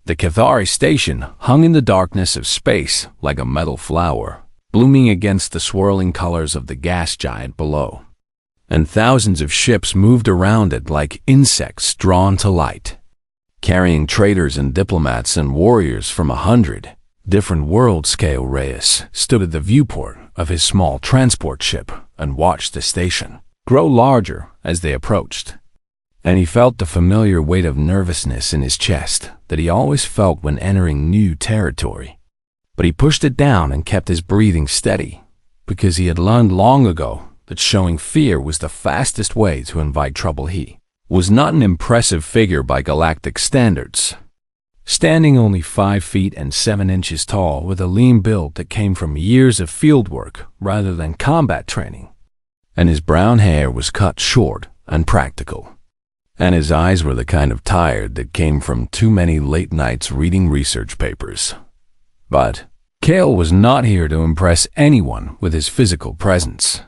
The Cathari station hung in the darkness of space like a metal flower, blooming against the swirling colors of the gas giant below. And thousands of ships moved around it like insects drawn to light, carrying traders and diplomats and warriors from 100 different worlds. Kale Reyes stood at the viewport of his small transport ship and watched the station grow larger as they approached. And he felt the familiar weight of nervousness in his chest that he always felt when entering new territory. But he pushed it down and kept his breathing steady, because he had learned long ago that showing fear was the fastest way to invite trouble. He was not an impressive figure by galactic standards, standing only 5 feet and 7 inches tall with a lean build that came from years of fieldwork rather than combat training. And his brown hair was cut short and practical. And his eyes were the kind of tired that came from too many late nights reading research papers. But Kale was not here to impress anyone with his physical presence,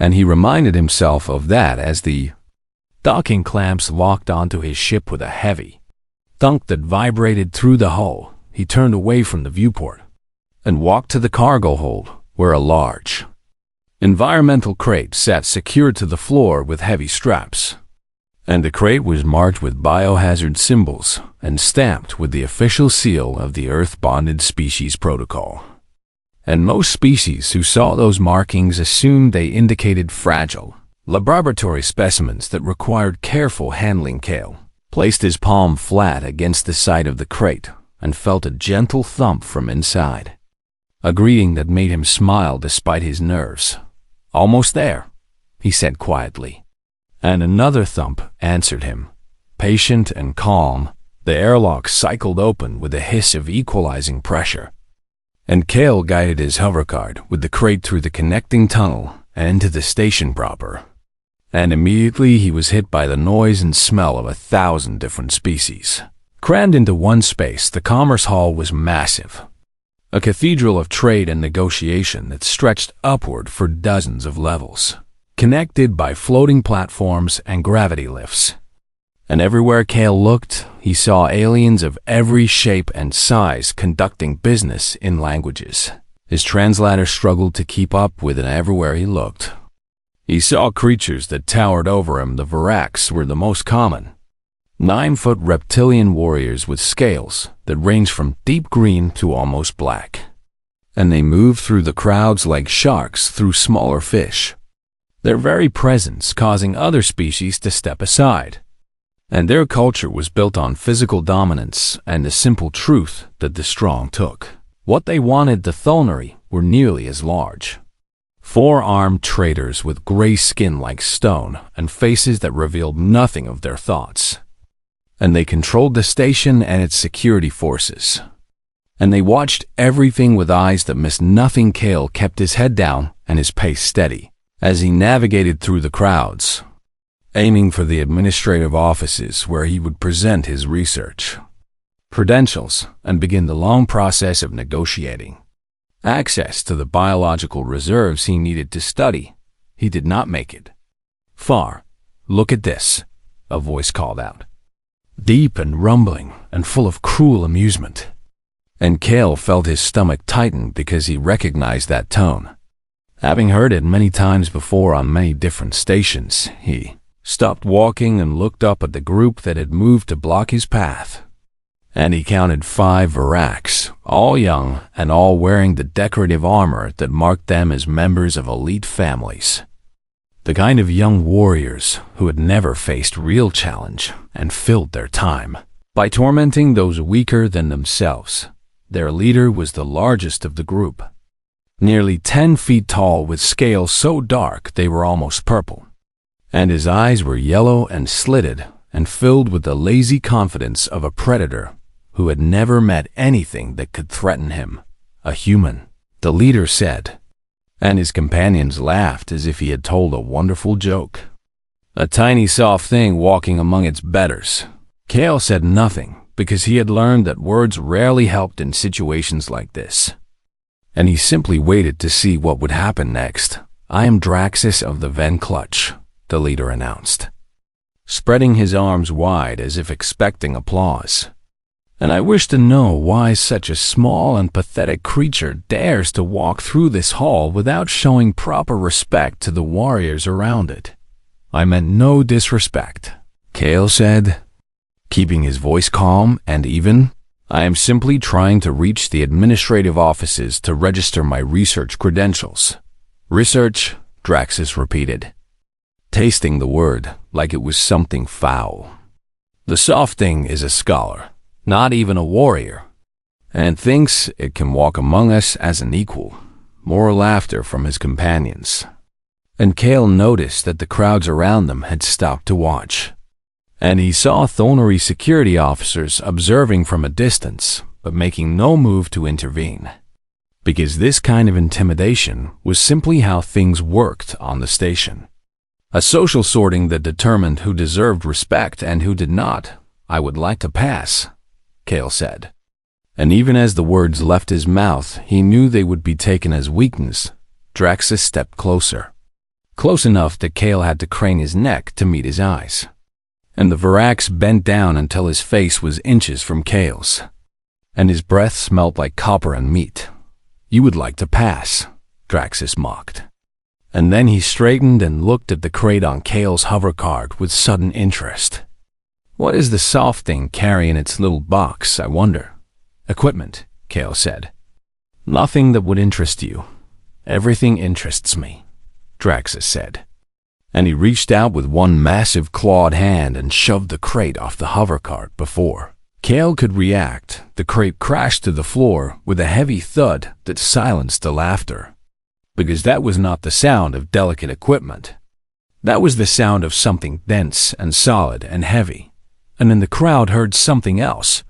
and he reminded himself of that as the docking clamps locked onto his ship with a heavy thunk that vibrated through the hull. He turned away from the viewport and walked to the cargo hold, where a large environmental crate sat secured to the floor with heavy straps. And the crate was marked with biohazard symbols and stamped with the official seal of the Earth-Bonded Species Protocol. And most species who saw those markings assumed they indicated fragile laboratory specimens that required careful handling. Kale placed his palm flat against the side of the crate and felt a gentle thump from inside, a greeting that made him smile despite his nerves. "Almost there," he said quietly. And another thump answered him. Patient and calm, the airlock cycled open with a hiss of equalizing pressure. And Kale guided his hovercard with the crate through the connecting tunnel and into the station proper. And immediately he was hit by the noise and smell of 1,000 different species. Crammed into one space, the Commerce Hall was massive, a cathedral of trade and negotiation that stretched upward for dozens of levels, connected by floating platforms and gravity lifts. And everywhere Kale looked, he saw aliens of every shape and size conducting business in languages his translator struggled to keep up with, and everywhere he looked, he saw creatures that towered over him. The Virax were the most common, 9-foot reptilian warriors with scales that ranged from deep green to almost black. And they moved through the crowds like sharks through smaller fish, their very presence causing other species to step aside. And their culture was built on physical dominance and the simple truth that the strong took what they wanted. The Thulnari were nearly as large, 4-armed traders with gray skin like stone and faces that revealed nothing of their thoughts. And they controlled the station and its security forces. And they watched everything with eyes that missed nothing. Kale kept his head down and his pace steady as he navigated through the crowds, aiming for the administrative offices where he would present his research credentials and begin the long process of negotiating access to the biological reserves he needed to study. He did not make it far. "Look at this," a voice called out, deep and rumbling and full of cruel amusement. And Kale felt his stomach tighten because he recognized that tone. Having heard it many times before on many different stations, he stopped walking and looked up at the group that had moved to block his path. And he counted 5 Virax, all young and all wearing the decorative armor that marked them as members of elite families. The kind of young warriors who had never faced real challenge and filled their time by tormenting those weaker than themselves. Their leader was the largest of the group, nearly 10 feet tall with scales so dark they were almost purple. And his eyes were yellow and slitted and filled with the lazy confidence of a predator who had never met anything that could threaten him. "A human," the leader said, and his companions laughed as if he had told a wonderful joke. "A tiny soft thing walking among its betters." Kale said nothing because he had learned that words rarely helped in situations like this. And he simply waited to see what would happen next. "I am Draxus of the Ven Clutch," the leader announced, spreading his arms wide as if expecting applause. And I wish to know why such a small and pathetic creature dares to walk through this hall without showing proper respect to the warriors around it. I meant no disrespect, Kale said, keeping his voice calm and even. I am simply trying to reach the administrative offices to register my research credentials. Research, Draxus repeated, tasting the word like it was something foul. The soft thing is a scholar, not even a warrior, and thinks it can walk among us as an equal. More laughter from his companions. And Kale noticed that the crowds around them had stopped to watch. And he saw thornery security officers observing from a distance, but making no move to intervene. Because this kind of intimidation was simply how things worked on the station. A social sorting that determined who deserved respect and who did not. I would like to pass, Kale said. And even as the words left his mouth, he knew they would be taken as weakness. Draxus stepped closer. Close enough that Kale had to crane his neck to meet his eyes. And the Varax bent down until his face was inches from Kale's. And his breath smelled like copper and meat. You would like to pass, Draxus mocked. And then he straightened and looked at the crate on Kale's hovercart with sudden interest. What is the soft thing carrying in its little box, I wonder? Equipment, Kale said. Nothing that would interest you. Everything interests me, Draxus said. And he reached out with one massive clawed hand and shoved the crate off the hovercart before Kale could react. The crate crashed to the floor with a heavy thud that silenced the laughter. Because that was not the sound of delicate equipment. That was the sound of something dense and solid and heavy. And then the crowd heard something else.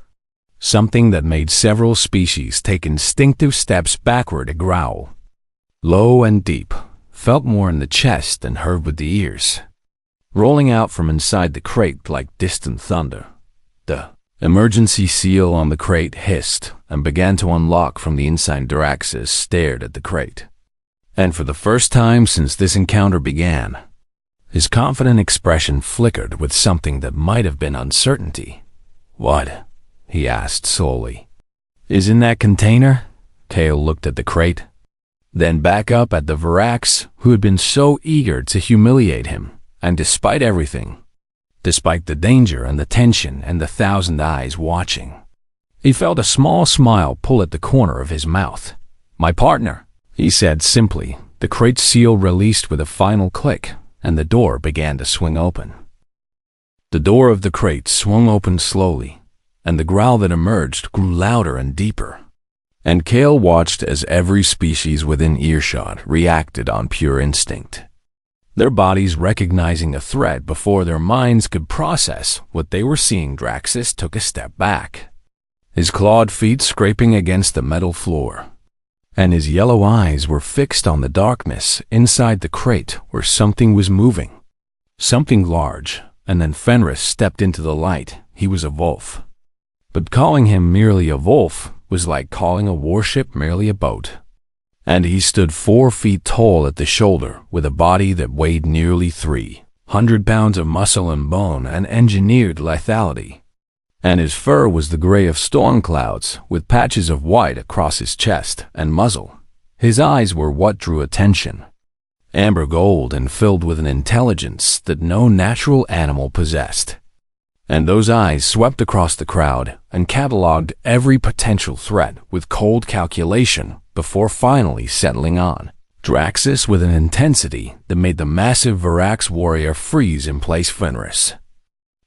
Something that made several species take instinctive steps backward to growl. Low and deep. Felt more in the chest than heard with the ears, rolling out from inside the crate like distant thunder. The emergency seal on the crate hissed and began to unlock from the inside. Draxus stared at the crate. And for the first time since this encounter began, his confident expression flickered with something that might have been uncertainty. What? He asked slowly. Is in that container? Kale looked at the crate. Then back up at the Varax, who had been so eager to humiliate him, and despite everything, despite the danger and the tension and the thousand eyes watching, he felt a small smile pull at the corner of his mouth. My partner, he said simply. The crate seal released with a final click, and the door began to swing open. The door of the crate swung open slowly, and the growl that emerged grew louder and deeper. And Kale watched as every species within earshot reacted on pure instinct, their bodies recognizing a threat before their minds could process what they were seeing. Draxus took a step back, his clawed feet scraping against the metal floor, and his yellow eyes were fixed on the darkness inside the crate where something was moving, something large. And then Fenris stepped into the light. He was a wolf. But calling him merely a wolf was like calling a warship merely a boat. And he stood 4 feet tall at the shoulder with a body that weighed nearly 300 pounds of muscle and bone and engineered lethality. And his fur was the gray of storm clouds with patches of white across his chest and muzzle. His eyes were what drew attention. Amber gold and filled with an intelligence that no natural animal possessed. And those eyes swept across the crowd and catalogued every potential threat with cold calculation before finally settling on Draxus with an intensity that made the massive Varax warrior freeze in place. Fenris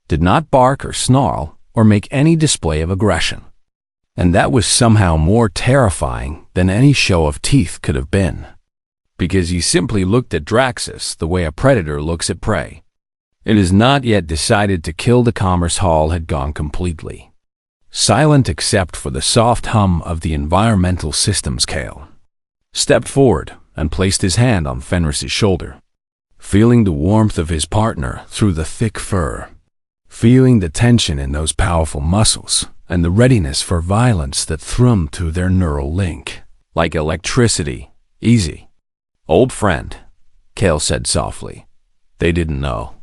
did not bark or snarl or make any display of aggression. And that was somehow more terrifying than any show of teeth could have been. Because he simply looked at Draxus the way a predator looks at prey. It is not yet decided to kill. The commerce hall had gone completely silent except for the soft hum of the environmental systems. Kale stepped forward and placed his hand on Fenris's shoulder, feeling the warmth of his partner through the thick fur, feeling the tension in those powerful muscles and the readiness for violence that thrummed through their neural link like electricity. Easy, old friend, Kale said softly. They didn't know.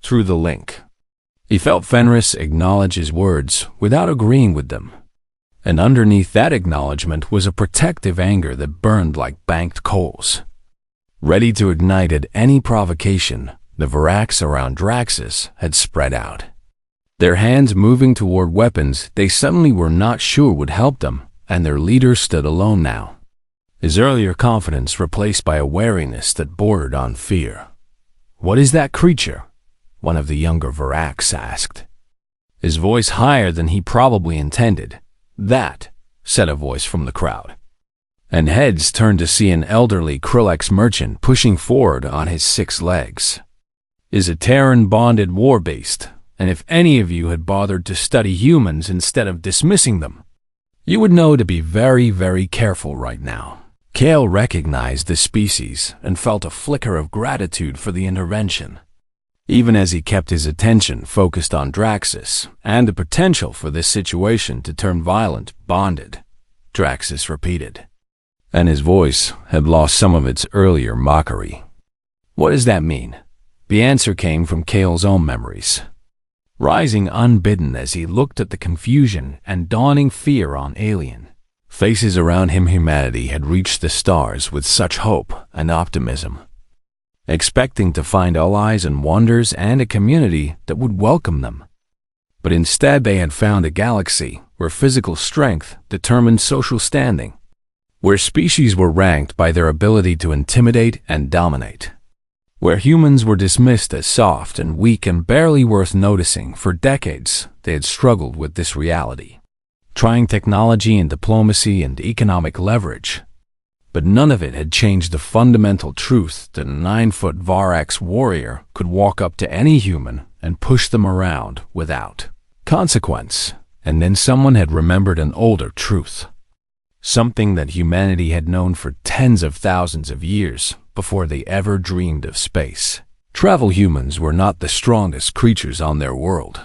Through the link. He felt Fenris acknowledge his words without agreeing with them. And underneath that acknowledgement was a protective anger that burned like banked coals. Ready to ignite at any provocation, the Varax around Draxus had spread out. Their hands moving toward weapons they suddenly were not sure would help them, and their leader stood alone now. His earlier confidence replaced by a wariness that bordered on fear. "What is that creature?" one of the younger Varax asked. His voice higher than he probably intended. "That," said a voice from the crowd. And heads turned to see an elderly Krillex merchant pushing forward on his 6 legs. "Is a Terran-bonded war-beast, and if any of you had bothered to study humans instead of dismissing them, you would know to be very, very careful right now." Kale recognized the species and felt a flicker of gratitude for the intervention. Even as he kept his attention focused on Draxus and the potential for this situation to turn violent, "Bonded," Draxus repeated. And his voice had lost some of its earlier mockery. "What does that mean?" The answer came from Kale's own memories, rising unbidden as he looked at the confusion and dawning fear on alien faces around him. Humanity had reached the stars with such hope and optimism, expecting to find allies and wonders and a community that would welcome them. But instead they had found a galaxy where physical strength determined social standing, where species were ranked by their ability to intimidate and dominate, where humans were dismissed as soft and weak and barely worth noticing. For decades they had struggled with this reality, trying technology and diplomacy and economic leverage. But none of it had changed the fundamental truth that a 9-foot Varax warrior could walk up to any human and push them around without consequence. And then someone had remembered an older truth, something that humanity had known for tens of thousands of years before they ever dreamed of space. Travel humans were not the strongest creatures on their world,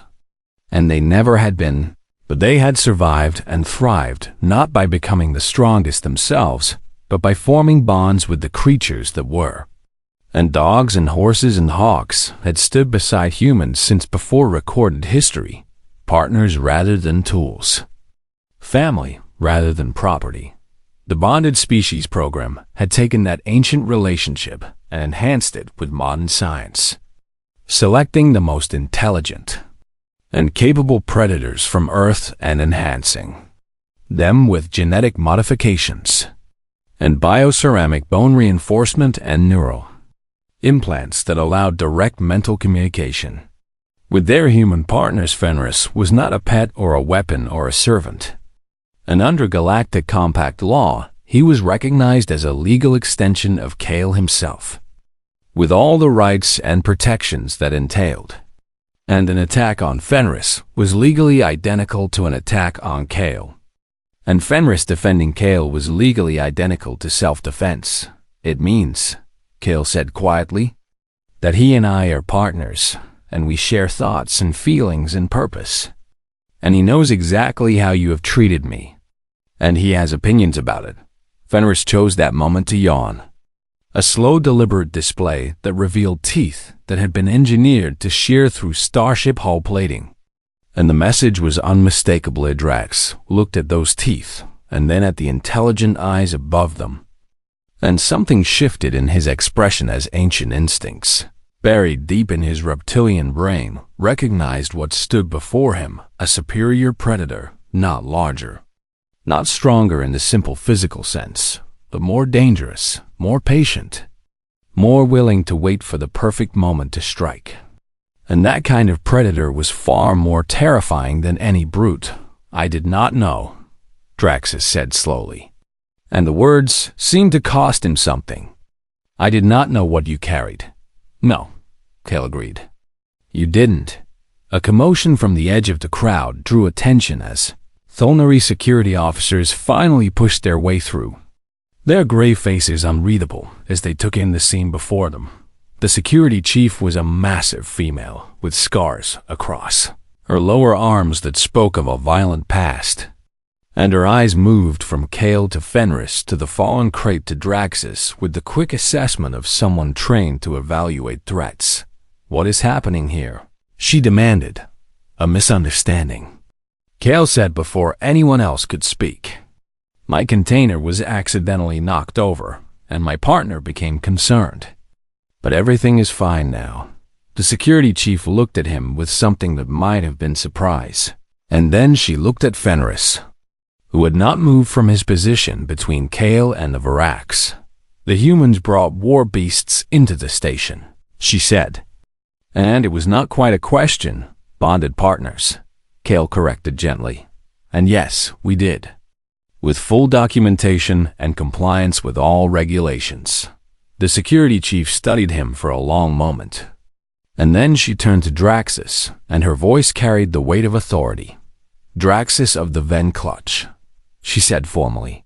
and they never had been, but they had survived and thrived not by becoming the strongest themselves, but by forming bonds with the creatures that were. And dogs and horses and hawks had stood beside humans since before recorded history, partners rather than tools, family rather than property. The Bonded Species program had taken that ancient relationship and enhanced it with modern science, selecting the most intelligent and capable predators from Earth and enhancing them with genetic modifications and bioceramic bone reinforcement and neural implants that allowed direct mental communication. With their human partners, Fenris was not a pet or a weapon or a servant. And under Galactic Compact law, he was recognized as a legal extension of Kale himself, with all the rights and protections that entailed. And an attack on Fenris was legally identical to an attack on Kale. And Fenris defending Kale was legally identical to self-defense. "It means," Kale said quietly, "that he and I are partners, and we share thoughts and feelings and purpose. And he knows exactly how you have treated me, and he has opinions about it." Fenris chose that moment to yawn, a slow, deliberate display that revealed teeth that had been engineered to shear through starship hull plating. And the message was unmistakable. Drax looked at those teeth and then at the intelligent eyes above them. And something shifted in his expression as ancient instincts, buried deep in his reptilian brain, recognized what stood before him: a superior predator, not larger, not stronger in the simple physical sense, but more dangerous, more patient, more willing to wait for the perfect moment to strike. And that kind of predator was far more terrifying than any brute. "I did not know," Draxus said slowly, and the words seemed to cost him something. "I did not know what you carried." "No," Kale agreed. "You didn't." A commotion from the edge of the crowd drew attention as Thulnari security officers finally pushed their way through, their gray faces unreadable as they took in the scene before them. The security chief was a massive female with scars across her lower arms that spoke of a violent past, and her eyes moved from Kale to Fenris to the fallen crate to Draxus with the quick assessment of someone trained to evaluate threats. "What is happening here?" she demanded, A misunderstanding, Kale said before anyone else could speak. My container was accidentally knocked over, and my partner became concerned. But everything is fine now. The security chief looked at him with something that might have been surprise. And then she looked at Fenris, who had not moved from his position between Kale and the Varax. The humans brought war beasts into the station, she said. And it was not quite a question, bonded partners, Kale corrected gently. And yes, we did. With full documentation and compliance with all regulations. The security chief studied him for a long moment. And then she turned to Draxus, and her voice carried the weight of authority. Draxus of the Ven Clutch, she said formally.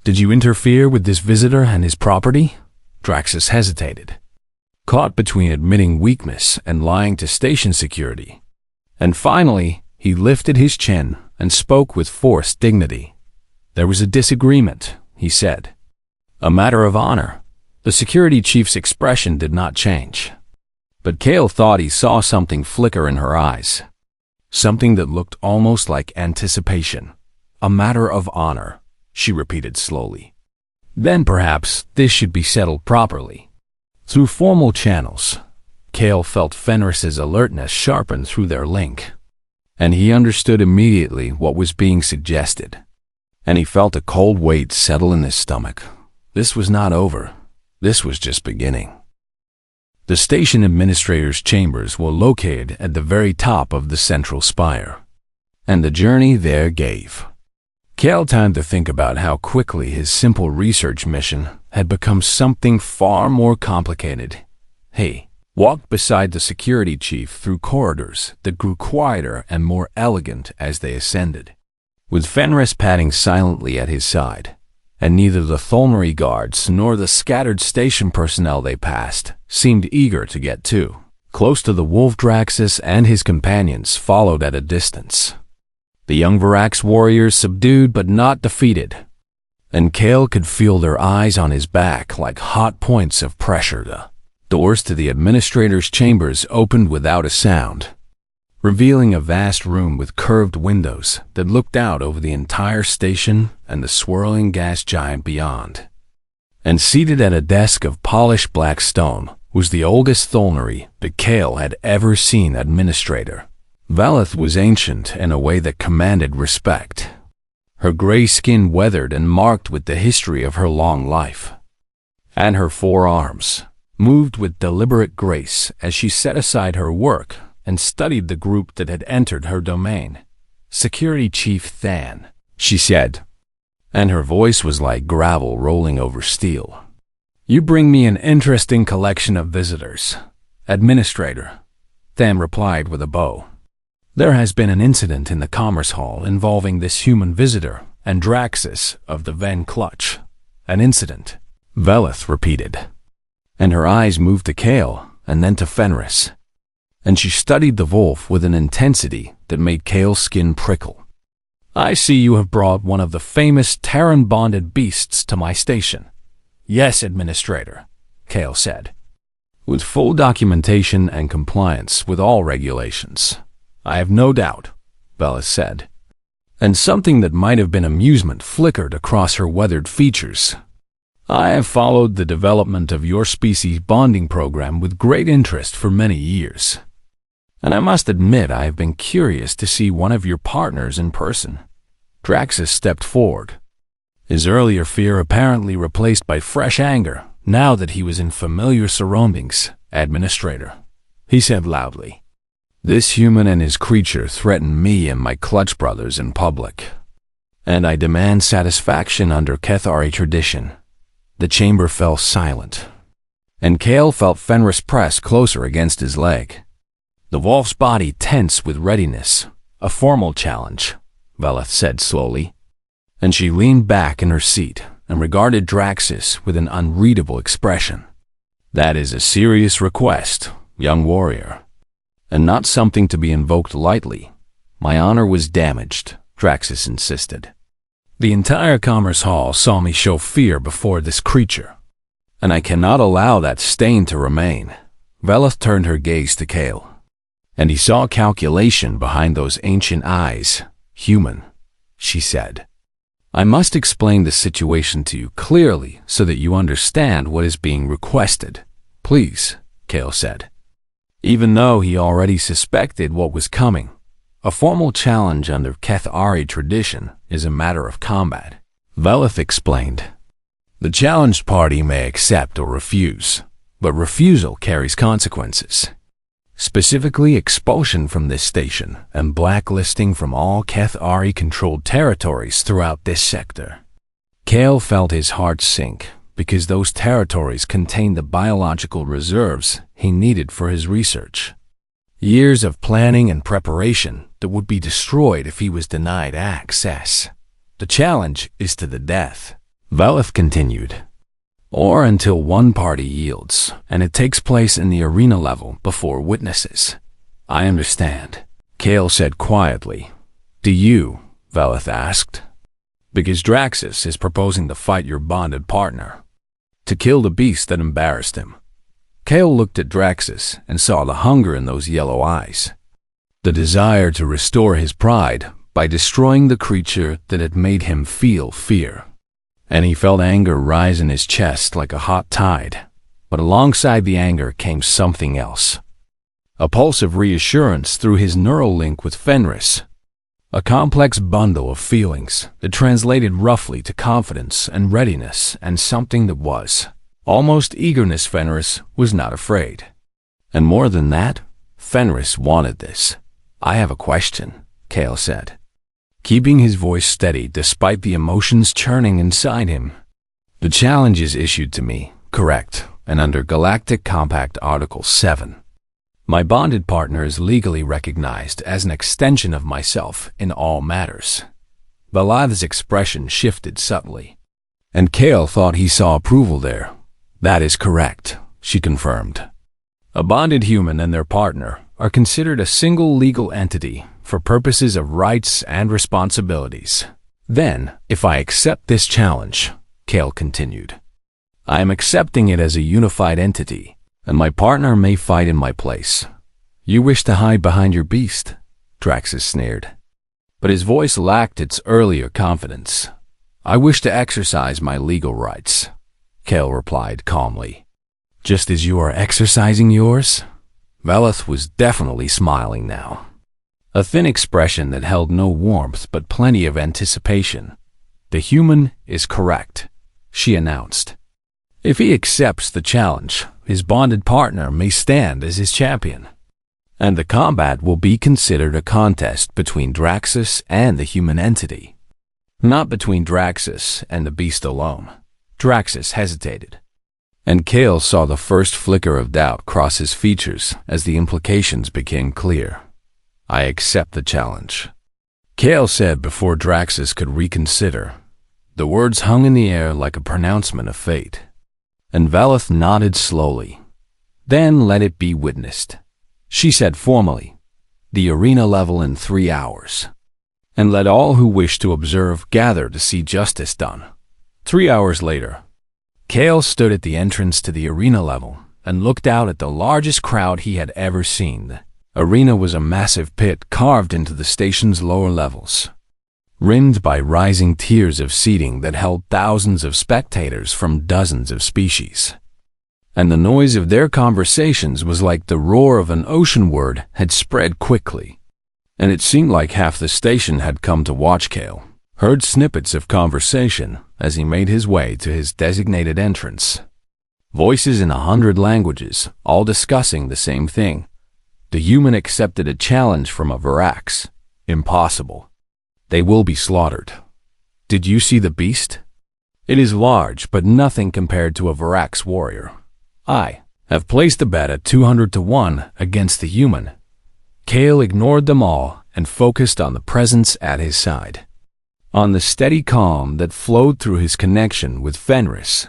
Did you interfere with this visitor and his property? Draxus hesitated, caught between admitting weakness and lying to station security. And finally, he lifted his chin and spoke with forced dignity. There was a disagreement, he said. A matter of honor. The security chief's expression did not change. But Kale thought he saw something flicker in her eyes. Something that looked almost like anticipation. A matter of honor, she repeated slowly. Then perhaps this should be settled properly. Through formal channels, Kale felt Fenris's alertness sharpen through their link. And he understood immediately what was being suggested. And he felt a cold weight settle in his stomach. This was not over. This was just beginning. The station administrator's chambers were located at the very top of the central spire. And the journey there gave Kale time to think about how quickly his simple research mission had become something far more complicated. He walked beside the security chief through corridors that grew quieter and more elegant as they ascended, with Fenris padding silently at his side. And neither the Thulnary guards nor the scattered station personnel they passed seemed eager to get too close to the wolf. Draxus and his companions followed at a distance. The young Varax warriors subdued but not defeated, and Kale could feel their eyes on his back like hot points of pressure. The doors to the administrator's chambers opened without a sound, revealing a vast room with curved windows that looked out over the entire station and the swirling gas giant beyond. And seated at a desk of polished black stone was the oldest Thulnary that Kale had ever seen administrator. Valeth was ancient in a way that commanded respect, her gray skin weathered and marked with the history of her long life. And her forearms moved with deliberate grace as she set aside her work and studied the group that had entered her domain. Security Chief Than, she said, and her voice was like gravel rolling over steel. You bring me an interesting collection of visitors, Administrator, Than replied with a bow. There has been an incident in the Commerce Hall involving this human visitor and Draxus of the Ven Clutch. An incident, Veleth repeated, and her eyes moved to Kale and then to Fenris. And she studied the wolf with an intensity that made Kale's skin prickle. I see you have brought one of the famous Terran-bonded beasts to my station. Yes, Administrator, Kale said. With full documentation and compliance with all regulations. I have no doubt, Bella said. And something that might have been amusement flickered across her weathered features. I have followed the development of your species bonding program with great interest for many years. And I must admit I have been curious to see one of your partners in person. Draxus stepped forward, his earlier fear apparently replaced by fresh anger now that he was in familiar surroundings. Administrator, he said loudly. This human and his creature threaten me and my Clutch brothers in public, and I demand satisfaction under Kethari tradition. The chamber fell silent, and Kale felt Fenris press closer against his leg. The wolf's body tense with readiness. A formal challenge, Veleth said slowly, and she leaned back in her seat and regarded Draxus with an unreadable expression. That is a serious request, young warrior, and not something to be invoked lightly. My honor was damaged, Draxus insisted. The entire Commerce Hall saw me show fear before this creature, and I cannot allow that stain to remain. Veleth turned her gaze to Kale. And he saw calculation behind those ancient eyes. Human, she said. I must explain the situation to you clearly so that you understand what is being requested. Please, Kale said. Even though he already suspected what was coming, a formal challenge under Kethari tradition is a matter of combat. Velith explained. The challenged party may accept or refuse, but refusal carries consequences. Specifically expulsion from this station and blacklisting from all Kethari-controlled territories throughout this sector. Kale felt his heart sink because those territories contained the biological reserves he needed for his research. Years of planning and preparation that would be destroyed if he was denied access. The challenge is to the death, Velith continued. Or until one party yields, and it takes place in the arena level before witnesses. I understand, Kale said quietly. Do you? Velith asked. Because Draxus is proposing to fight your bonded partner. To kill the beast that embarrassed him. Kale looked at Draxus and saw the hunger in those yellow eyes. The desire to restore his pride by destroying the creature that had made him feel fear. And he felt anger rise in his chest like a hot tide. But alongside the anger came something else. A pulse of reassurance through his neural link with Fenris. A complex bundle of feelings that translated roughly to confidence and readiness and something that was almost eagerness. Fenris was not afraid. And more than that, Fenris wanted this. I have a question, Kale said, keeping his voice steady despite the emotions churning inside him. The challenge is issued to me, correct, and under Galactic Compact Article 7. My bonded partner is legally recognized as an extension of myself in all matters. Velith's expression shifted subtly, and Kale thought he saw approval there. That is correct, she confirmed. A bonded human and their partner are considered a single legal entity for purposes of rights and responsibilities. Then, if I accept this challenge, Kale continued, I am accepting it as a unified entity, and my partner may fight in my place. You wish to hide behind your beast, Draxus sneered. But his voice lacked its earlier confidence. I wish to exercise my legal rights, Kale replied calmly. Just as you are exercising yours? Velith was definitely smiling now. A thin expression that held no warmth but plenty of anticipation. The human is correct, she announced. If he accepts the challenge, his bonded partner may stand as his champion. And the combat will be considered a contest between Draxus and the human entity. Not between Draxus and the beast alone. Draxus hesitated. And Kale saw the first flicker of doubt cross his features as the implications became clear. I accept the challenge, Kale said before Draxus could reconsider. The words hung in the air like a pronouncement of fate. And Velith nodded slowly. Then let it be witnessed, she said formally. The arena level in 3 hours. And let all who wish to observe gather to see justice done. 3 hours later, Kale stood at the entrance to the arena level and looked out at the largest crowd he had ever seen. The arena was a massive pit carved into the station's lower levels, rimmed by rising tiers of seating that held thousands of spectators from dozens of species. And the noise of their conversations was like the roar of an ocean word had spread quickly. And it seemed like half the station had come to watch Kale. Heard snippets of conversation as he made his way to his designated entrance. Voices in 100 languages, all discussing the same thing. The human accepted a challenge from a Varax. Impossible. They will be slaughtered. Did you see the beast? It is large, but nothing compared to a Varax warrior. I have placed a bet at 200 to 1 against the human. Kale ignored them all and focused on the presence at his side. On the steady calm that flowed through his connection with Fenris.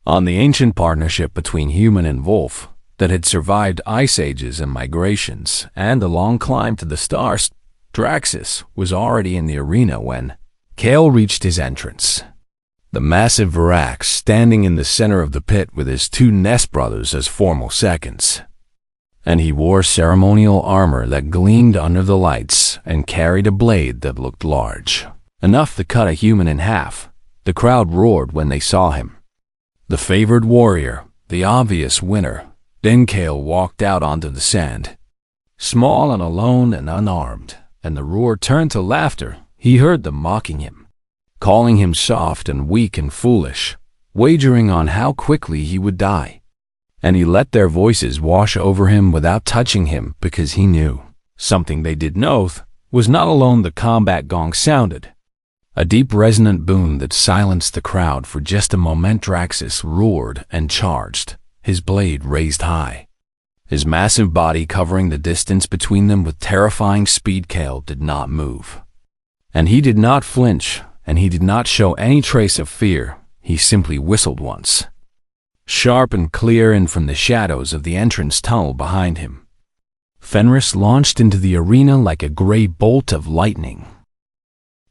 On the ancient partnership between human and wolf that had survived ice ages and migrations and the long climb to the stars. Draxus was already in the arena when Kale reached his entrance. The massive Varax standing in the center of the pit with his 2 Nest brothers as formal seconds. and he wore ceremonial armor that gleamed under the lights and carried a blade that looked large, enough to cut a human in half. The crowd roared when they saw him. The favored warrior, the obvious winner. Then Kale walked out onto the sand, small and alone and unarmed, and the roar turned to laughter. He heard them mocking him, calling him soft and weak and foolish, wagering on how quickly he would die. And he let their voices wash over him without touching him, because he knew something they did know was not alone. The combat gong sounded, a deep resonant boom that silenced the crowd for just a moment. Draxus roared and charged, his blade raised high, his massive body covering the distance between them with terrifying speed. Kale did not move, and he did not flinch, and he did not show any trace of fear. He simply whistled once, sharp and clear, and from the shadows of the entrance tunnel behind him, Fenris launched into the arena like a gray bolt of lightning.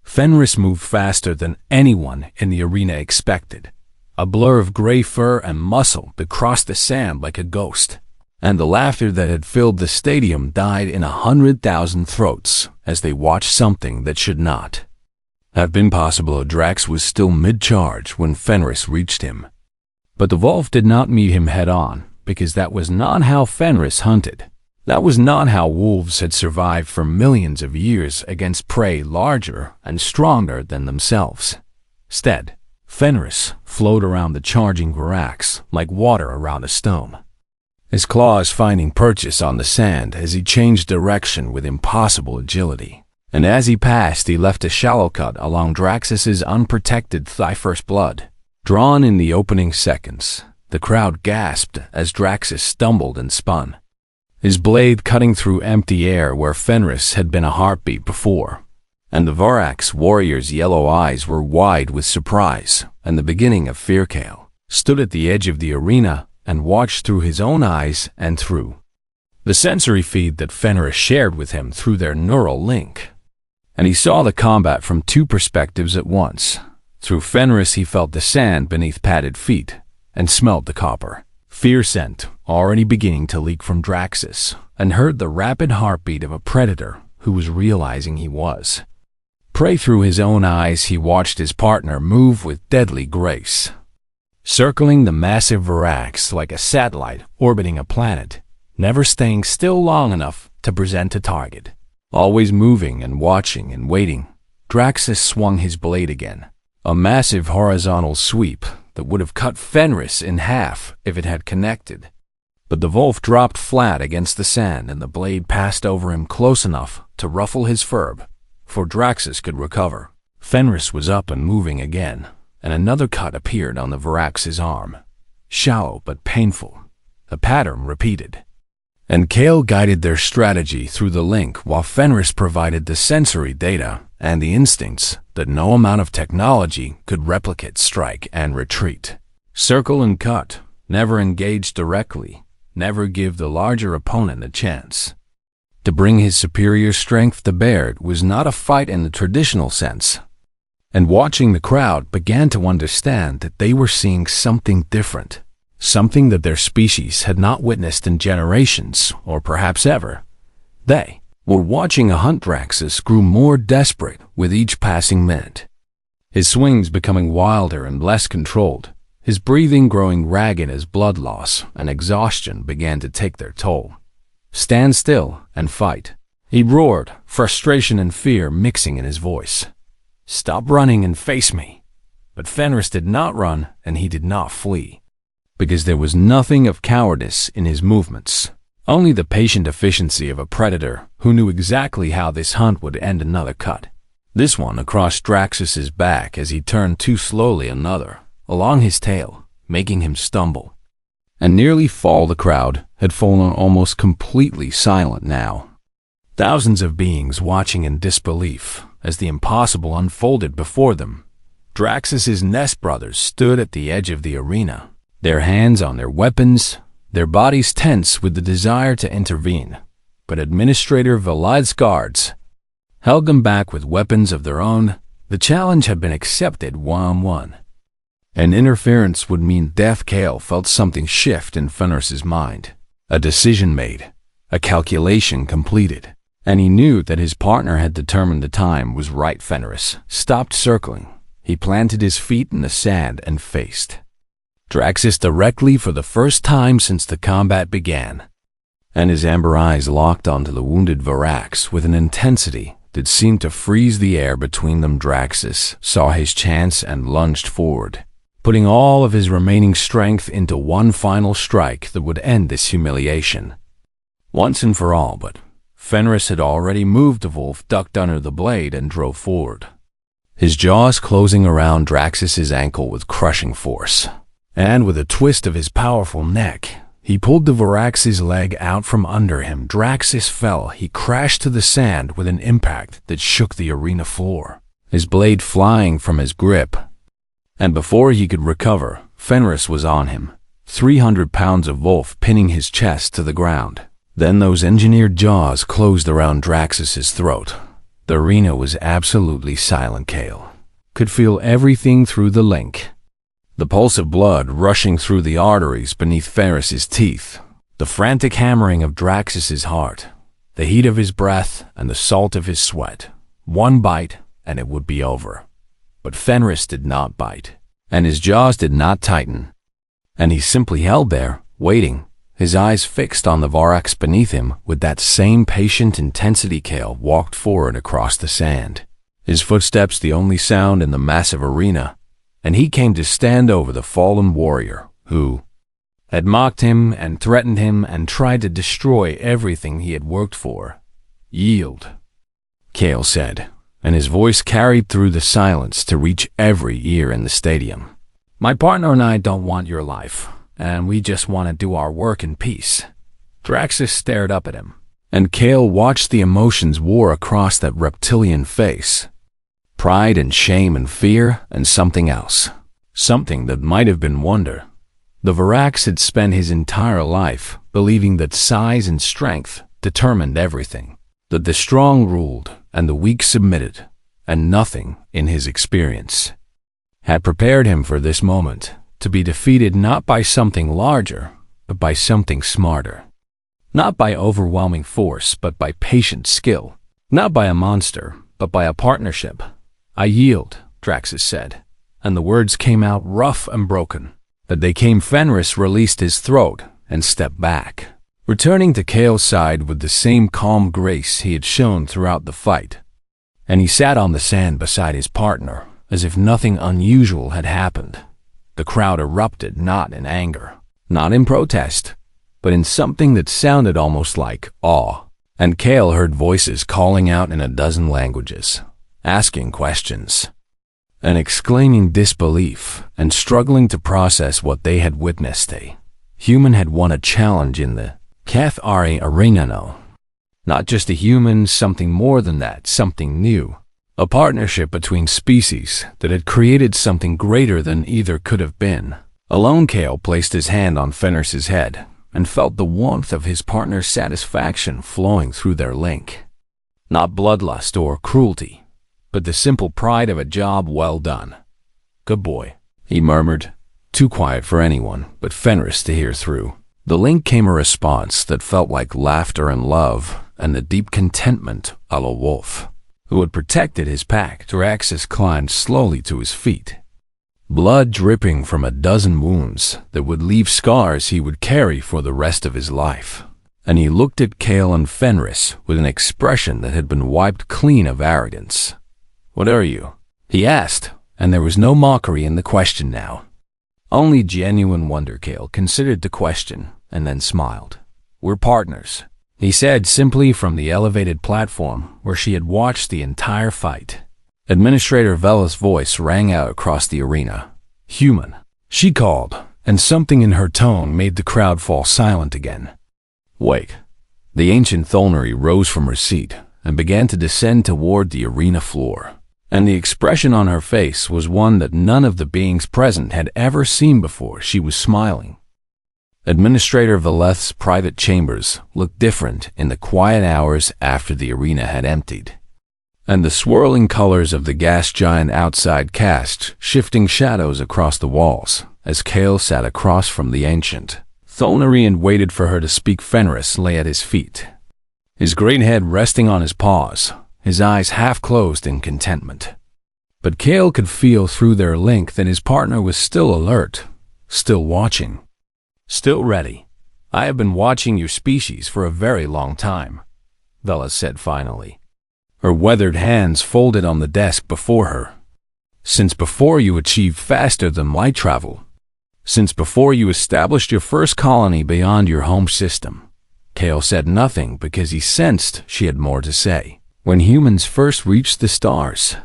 Fenris moved faster than anyone in the arena expected, a blur of gray fur and muscle that crossed the sand like a ghost, and the laughter that had filled the stadium died in 100,000 throats as they watched something that should not have been possible. Drax was still mid-charge when Fenris reached him, but the wolf did not meet him head-on, because that was not how Fenris hunted. That was not how wolves had survived for millions of years against prey larger and stronger than themselves. Instead, Fenris flowed around the charging Varax like water around a stone, his claws finding purchase on the sand as he changed direction with impossible agility. And as he passed, he left a shallow cut along Draxus's unprotected thigh. First blood drawn in the opening seconds. The crowd gasped as Draxus stumbled and spun, his blade cutting through empty air where Fenris had been a heartbeat before. And the Varax warrior's yellow eyes were wide with surprise and the beginning of fear. Kale stood at the edge of the arena and watched through his own eyes and through the sensory feed that Fenris shared with him through their neural link. And he saw the combat from two perspectives at once. Through Fenris he felt the sand beneath padded feet and smelled the copper fear scent already beginning to leak from Draxus, and heard the rapid heartbeat of a predator who was realizing he was prey. Through his own eyes he watched his partner move with deadly grace, circling the massive Varax like a satellite orbiting a planet, never staying still long enough to present a target. Always moving and watching and waiting, Draxus swung his blade again, a massive horizontal sweep that would have cut Fenris in half if it had connected. But the wolf dropped flat against the sand and the blade passed over him close enough to ruffle his fur before Draxus could recover. Fenris was up and moving again, and another cut appeared on the Varax's arm, shallow but painful. The pattern repeated, and Kale guided their strategy through the link while Fenris provided the sensory data and the instincts that no amount of technology could replicate. Strike and retreat, circle and cut, never engage directly, never give the larger opponent a chance to bring his superior strength to bear. It was not a fight in the traditional sense, and watching the crowd began to understand that they were seeing something different, something that their species had not witnessed in generations, or perhaps ever. They were watching a hunt. Draxus grew more desperate with each passing minute, his swings becoming wilder and less controlled, his breathing growing ragged as blood loss and exhaustion began to take their toll. Stand still and fight, he roared, frustration and fear mixing in his voice. Stop running and face me. But Fenris did not run and he did not flee, because there was nothing of cowardice in his movements, only the patient efficiency of a predator who knew exactly how this hunt would end. Another cut, this one across Draxus's back as he turned too slowly, another along his tail, making him stumble and nearly fall. The crowd had fallen almost completely silent now, thousands of beings watching in disbelief as the impossible unfolded before them. Draxus's Nest brothers stood at the edge of the arena, their hands on their weapons, their bodies tense with the desire to intervene. But Administrator Velad's guards held them back with weapons of their own. The challenge had been accepted one-on-one, and interference would mean death. Kale felt something shift in Fenris's mind, a decision made, a calculation completed, and he knew that his partner had determined the time was right. Fenris stopped circling. He planted his feet in the sand and faced Draxus directly for the first time since the combat began, and his amber eyes locked onto the wounded Varax with an intensity that seemed to freeze the air between them. Draxus saw his chance and lunged forward, putting all of his remaining strength into one final strike that would end this humiliation once and for all. But Fenris had already moved. The wolf ducked under the blade and drove forward, his jaws closing around Draxus's ankle with crushing force. And with a twist of his powerful neck, he pulled the Varax's leg out from under him. Draxus fell. He crashed to the sand with an impact that shook the arena floor, his blade flying from his grip. And before he could recover, Fenris was on him, 300 pounds of wolf pinning his chest to the ground. Then those engineered jaws closed around Draxus's throat. The arena was absolutely silent. Kale could feel everything through the link. The pulse of blood rushing through the arteries beneath Fenris's teeth, the frantic hammering of Draxus's heart, the heat of his breath and the salt of his sweat. One bite and it would be over. But Fenris did not bite, and his jaws did not tighten. And he simply held there, waiting, his eyes fixed on the Varax beneath him with that same patient intensity. Kale walked forward across the sand, his footsteps the only sound in the massive arena, and he came to stand over the fallen warrior who had mocked him and threatened him and tried to destroy everything he had worked for. "Yield," Kale said, and his voice carried through the silence to reach every ear in the stadium. "My partner and I don't want your life, and we just want to do our work in peace." Draxus stared up at him, and Kale watched the emotions war across that reptilian face. Pride and shame and fear and something else. Something that might have been wonder. The Varax had spent his entire life believing that size and strength determined everything, that the strong ruled and the weak submitted, and nothing in his experience had prepared him for this moment, to be defeated not by something larger, but by something smarter. Not by overwhelming force, but by patient skill. Not by a monster, but by a partnership. "I yield," Draxus said, and the words came out rough and broken. But they came. Fenris released his throat and stepped back, returning to Kale's side with the same calm grace he had shown throughout the fight. And he sat on the sand beside his partner, as if nothing unusual had happened. The crowd erupted, not in anger, not in protest, but in something that sounded almost like awe. And Kale heard voices calling out in a dozen languages, asking questions, and exclaiming disbelief, and struggling to process what they had witnessed. A human had won a challenge in the Cathari arena. No, not just a human, something more than that, something new. A partnership between species that had created something greater than either could have been. Alone, Kale placed his hand on Fenris's head and felt the warmth of his partner's satisfaction flowing through their link. Not bloodlust or cruelty, but the simple pride of a job well done. "Good boy," he murmured, too quiet for anyone but Fenris to hear through. The link came a response that felt like laughter and love and the deep contentment of a wolf who had protected his pack. Draxus climbed slowly to his feet, blood dripping from a dozen wounds that would leave scars he would carry for the rest of his life. And he looked at Kale and Fenris with an expression that had been wiped clean of arrogance. "What are you?" he asked, and there was no mockery in the question now. Only genuine wonder. Kale considered the question and then smiled. "We're partners," he said simply from the elevated platform where she had watched the entire fight. Administrator Vela's voice rang out across the arena. "Human," she called, and something in her tone made the crowd fall silent again. "Wait." The ancient Thulnari rose from her seat and began to descend toward the arena floor, and the expression on her face was one that none of the beings present had ever seen before. She was smiling. Administrator Veleth's private chambers looked different in the quiet hours after the arena had emptied, and the swirling colors of the gas giant outside cast shifting shadows across the walls as Kale sat across from the ancient Narration waited for her to speak. Fenris lay at his feet, his great head resting on his paws, his eyes half closed in contentment. But Kale could feel through their link that his partner was still alert, still watching, still ready. "I have been watching your species for a very long time," Vela said finally, her weathered hands folded on the desk before her. "Since before you achieved faster than light travel. Since before you established your first colony beyond your home system." Kale said nothing because he sensed she had more to say. "When humans first reached the stars,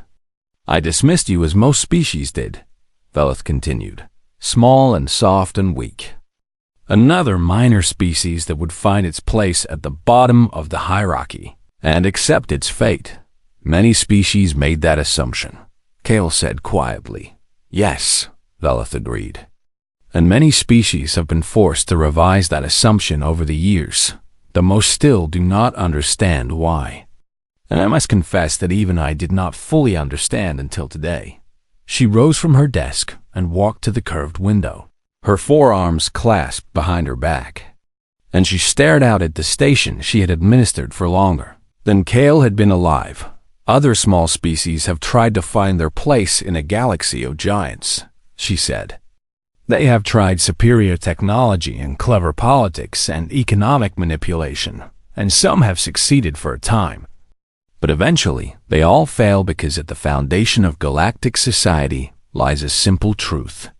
I dismissed you as most species did," Velith continued, "small and soft and weak. Another minor species that would find its place at the bottom of the hierarchy and accept its fate. Many species made that assumption," Kale said quietly. "Yes," Velith agreed. "And many species have been forced to revise that assumption over the years. The most still do not understand why. And I must confess that even I did not fully understand until today." She rose from her desk and walked to the curved window, her forearms clasped behind her back, and she stared out at the station she had administered for longer than Kale had been alive. "Other small species have tried to find their place in a galaxy of giants," she said. "They have tried superior technology and clever politics and economic manipulation, and some have succeeded for a time. But eventually, they all fail because at the foundation of galactic society lies a simple truth: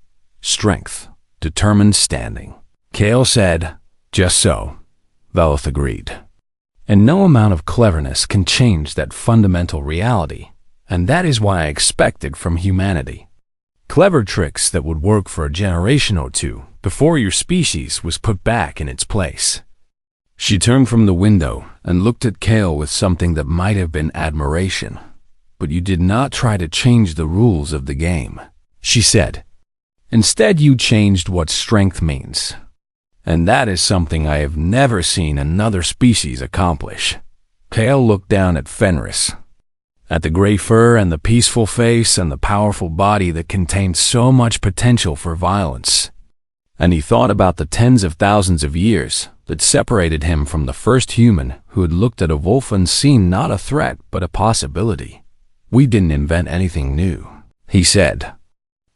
strength, determined standing." Kale said, "Just so," Velith agreed. "And no amount of cleverness can change that fundamental reality, and that is why I expected from humanity. Clever tricks that would work for a generation or two before your species was put back in its place." She turned from the window and looked at Kale with something that might have been admiration. "But you did not try to change the rules of the game," she said. "Instead, you changed what strength means. And that is something I have never seen another species accomplish." Kale looked down at Fenris, at the gray fur and the peaceful face and the powerful body that contained so much potential for violence. And he thought about the tens of thousands of years that separated him from the first human who had looked at a wolf and seen not a threat but a possibility. "We didn't invent anything new," he said.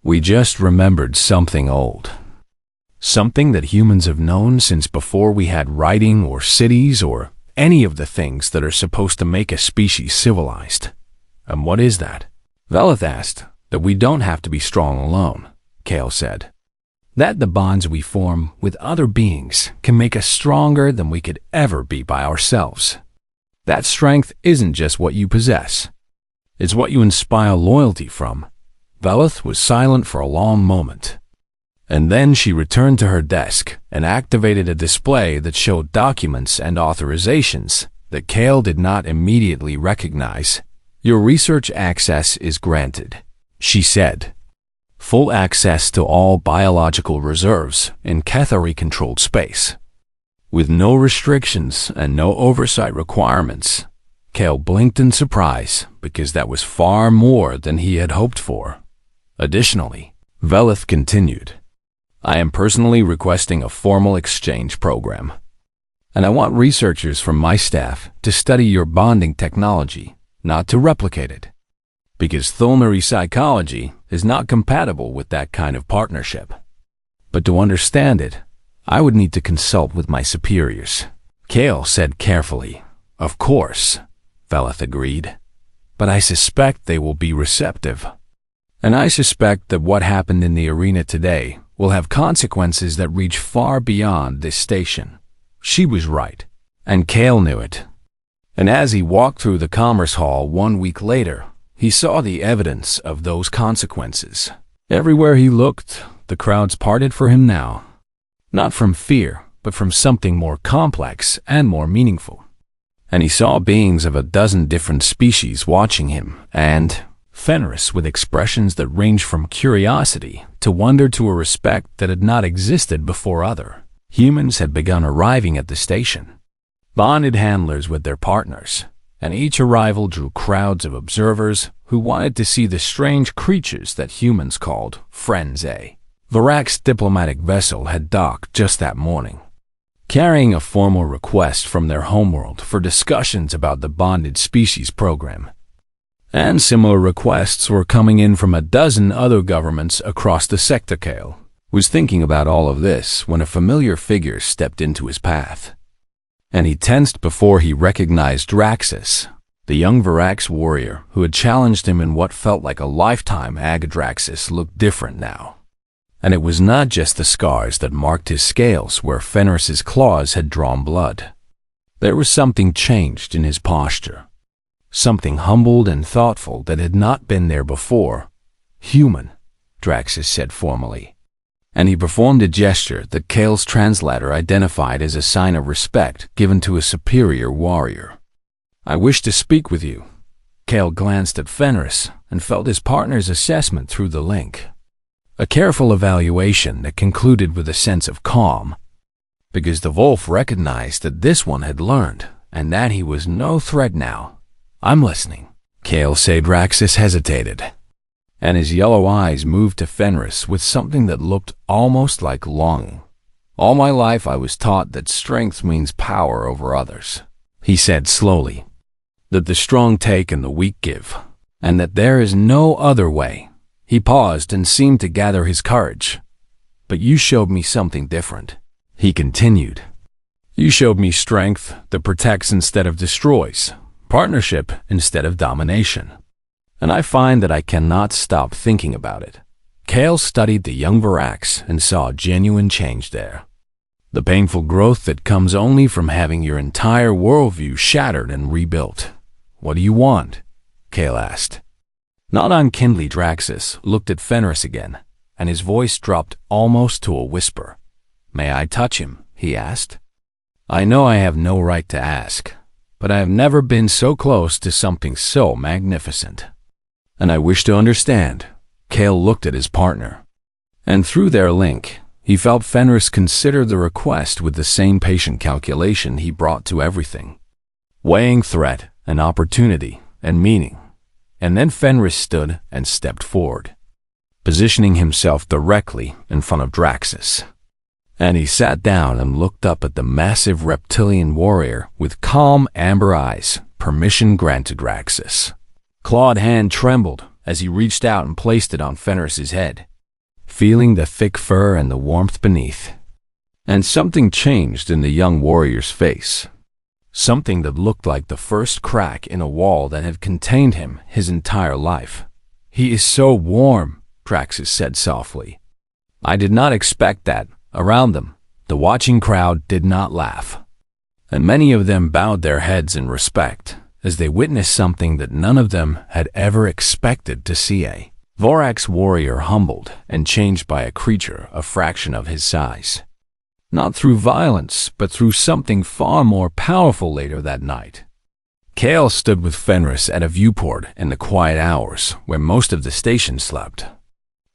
"We just remembered something old. Something that humans have known since before we had writing or cities or any of the things that are supposed to make a species civilized." "And what is that?" Velith asked. "That we don't have to be strong alone," Kale said. "That the bonds we form with other beings can make us stronger than we could ever be by ourselves. That strength isn't just what you possess. It's what you inspire loyalty from." Velith was silent for a long moment, and then she returned to her desk and activated a display that showed documents and authorizations that Kale did not immediately recognize. "Your research access is granted," she said. "Full access to all biological reserves in Cathari-controlled space, with no restrictions and no oversight requirements." Kale blinked in surprise because that was far more than he had hoped for. "Additionally," Velith continued, "I am personally requesting a formal exchange program, and I want researchers from my staff to study your bonding technology, not to replicate it, because Thulnary psychology is not compatible with that kind of partnership. But to understand it, I would need to consult with my superiors." Kale said carefully, "Of course," Velith agreed, "but I suspect they will be receptive. And I suspect that what happened in the arena today will have consequences that reach far beyond this station." She was right, and Kale knew it. And as he walked through the Commerce Hall 1 week later, he saw the evidence of those consequences. Everywhere he looked, the crowds parted for him now. Not from fear, but from something more complex and more meaningful. And he saw beings of a dozen different species watching him, and Fenris with expressions that ranged from curiosity to wonder to a respect that had not existed before. Other humans had begun arriving at the station, bonded handlers with their partners, and each arrival drew crowds of observers who wanted to see the strange creatures that humans called Friends A. Varak's diplomatic vessel had docked just that morning, carrying a formal request from their homeworld for discussions about the bonded species program. And similar requests were coming in from a dozen other governments across the sector. Kale was thinking about all of this when a familiar figure stepped into his path. And he tensed before he recognized Draxus, the young Varak's warrior who had challenged him in what felt like a lifetime. Draxus looked different now. And it was not just the scars that marked his scales where Fenris's claws had drawn blood. There was something changed in his posture. Something humbled and thoughtful that had not been there before. Human, Draxus said formally. And he performed a gesture that Kale's translator identified as a sign of respect given to a superior warrior. I wish to speak with you. Kale glanced at Fenris and felt his partner's assessment through the link. A careful evaluation that concluded with a sense of calm, because the wolf recognized that this one had learned and that he was no threat now. I'm listening, Kale said. Draxus hesitated, and his yellow eyes moved to Fenris with something that looked almost like longing. All my life I was taught that strength means power over others, he said slowly, that the strong take and the weak give, and that there is no other way. He paused and seemed to gather his courage. But you showed me something different, he continued. You showed me strength that protects instead of destroys, partnership instead of domination. And I find that I cannot stop thinking about it. Kale studied the young Varaks and saw genuine change there. The painful growth that comes only from having your entire worldview shattered and rebuilt. What do you want? Kale asked. Not unkindly, Draxus looked at Fenris again, and his voice dropped almost to a whisper. May I touch him? He asked. I know I have no right to ask, but I have never been so close to something so magnificent. And I wish to understand. Kale looked at his partner, and through their link, he felt Fenris consider the request with the same patient calculation he brought to everything, weighing threat and opportunity and meaning. And then Fenris stood and stepped forward, positioning himself directly in front of Draxus. And he sat down and looked up at the massive reptilian warrior with calm amber eyes. Permission granted, Draxus. Clawed hand trembled as he reached out and placed it on Fenris's head, feeling the thick fur and the warmth beneath. And something changed in the young warrior's face. Something that looked like the first crack in a wall that had contained him his entire life. He is so warm, Draxus said softly. I did not expect that. Around them, the watching crowd did not laugh, and many of them bowed their heads in respect as they witnessed something that none of them had ever expected to see. A Vorax warrior humbled and changed by a creature a fraction of his size. Not through violence, but through something far more powerful. Later that night, Kale stood with Fenris at a viewport in the quiet hours where most of the station slept,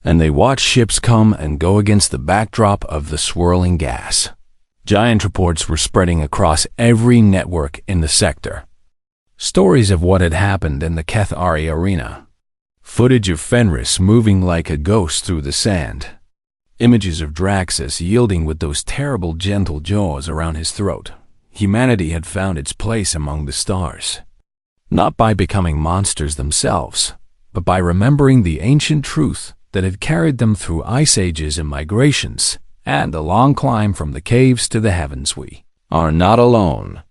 and they watched ships come and go against the backdrop of the swirling gas. Giant reports were spreading across every network in the sector. Stories of what had happened in the Kethari arena. Footage of Fenris moving like a ghost through the sand. Images of Draxus yielding with those terrible gentle jaws around his throat. Humanity had found its place among the stars, not by becoming monsters themselves, but by remembering the ancient truth that had carried them through ice ages and migrations, and a long climb from the caves to the heavens. We are not alone,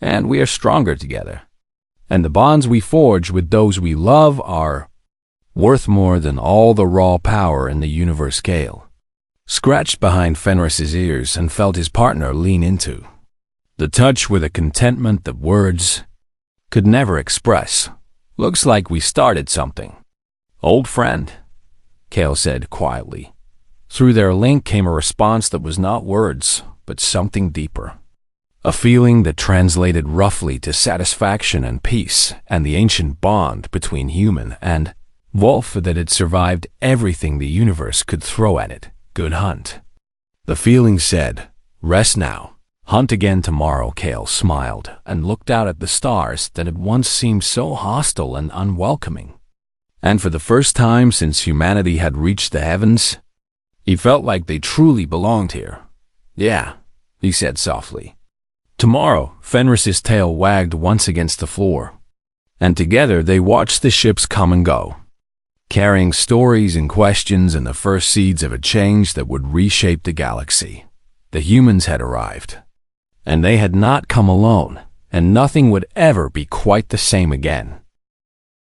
and we are stronger together, and the bonds we forge with those we love are worth more than all the raw power in the universe. Scale scratched behind Fenris's ears and felt his partner lean into. The touch with a contentment that words could never express. Looks like we started something. Old friend, Kale said quietly. Through their link came a response that was not words, but something deeper. A feeling that translated roughly to satisfaction and peace, and the ancient bond between human and wolf that had survived everything the universe could throw at it. Good hunt. The feeling said, rest now. Hunt again tomorrow. Kale smiled and looked out at the stars that had once seemed so hostile and unwelcoming. And for the first time since humanity had reached the heavens, He felt like they truly belonged here. "Yeah," he said softly. Tomorrow, Fenris's tail wagged once against the floor, and together they watched the ships come and go, carrying stories and questions and the first seeds of a change that would reshape the galaxy. The humans had arrived, and they had not come alone, and nothing would ever be quite the same again.